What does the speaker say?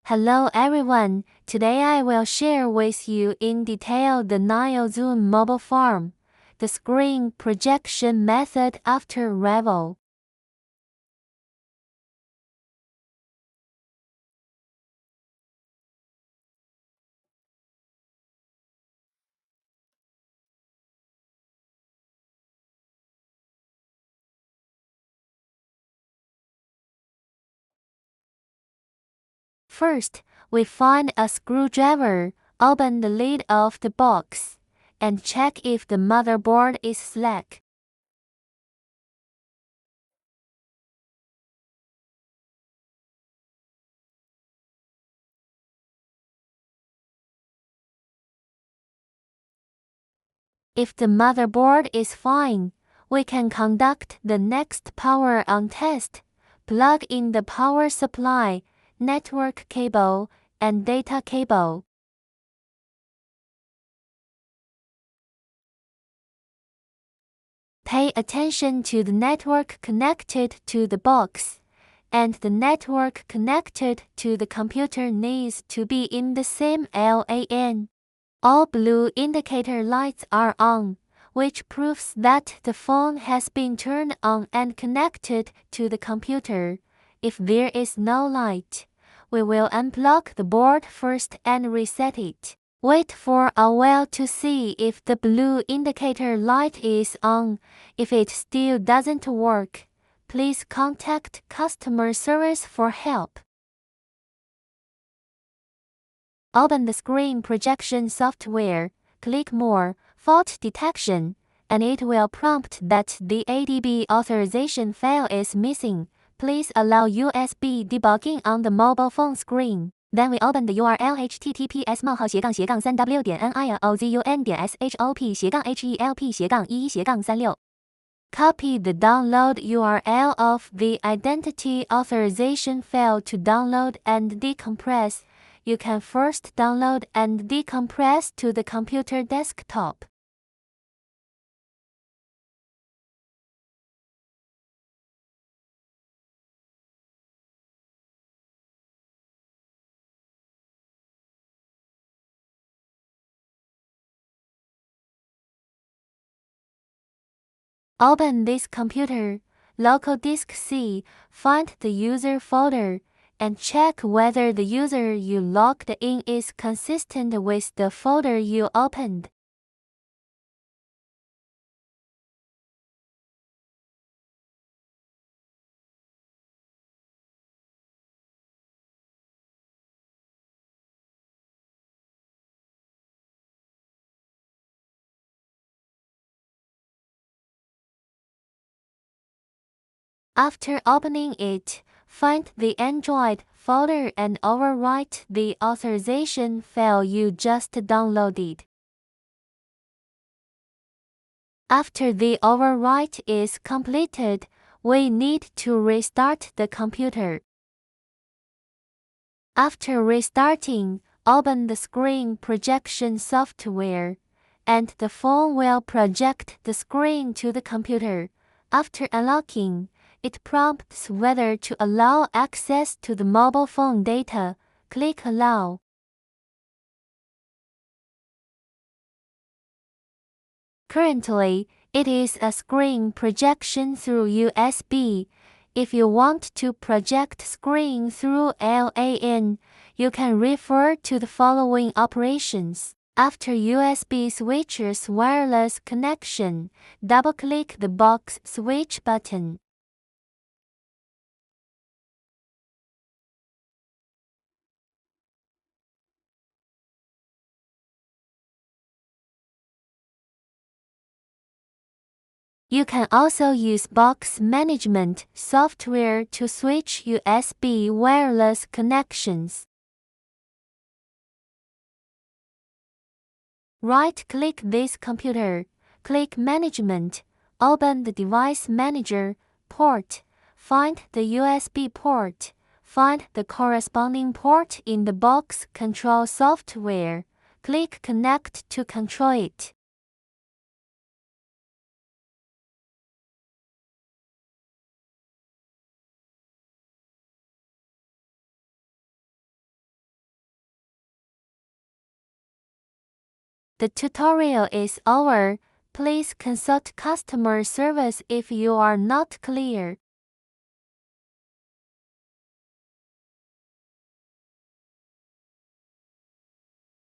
Hello everyone, today I will share with you in detail the Niaozun mobile farm, the screen projection method after arrival. First, we find a screwdriver, open the lid of the box, and check if the motherboard is slack. If the motherboard is fine, we can conduct the next power on test. Plug in the power supply, network cable, and data cable. Pay attention to the network connected to the box, and the network connected to the computer needs to be in the same LAN. All blue indicator lights are on, which proves that the phone has been turned on and connected to the computer. If there is no light, we will unplug the board first and reset it. Wait for a while to see if the blue indicator light is on. If it still doesn't work, please contact customer service for help. Open the screen projection software, click More, Fault Detection, and it will prompt that the ADB authorization file is missing. Please allow USB debugging on the mobile phone screen. Then we open the URL https://3w.niaozun.shop/help/1-help/11-36. Copy the download URL of the identity authorization file to download and decompress. You can first download and decompress to the computer desktop. Open this computer, local disk C, find the user folder, and check whether the user you logged in is consistent with the folder you opened. After opening it, find the Android folder and overwrite the authorization file you just downloaded. After the overwrite is completed, we need to restart the computer. After restarting, open the screen projection software, and the phone will project the screen to the computer. After unlocking, it prompts whether to allow access to the mobile phone data. Click Allow. Currently, it is a screen projection through USB. If you want to project screen through LAN, you can refer to the following operations. After USB switcher's wireless connection, double-click the box switch button. You can also use box management software to switch USB wireless connections. Right-click this computer, click Management, open the Device Manager port, find the USB port, find the corresponding port in the box control software, click Connect to control it. The tutorial is over. Please consult customer service if you are not clear.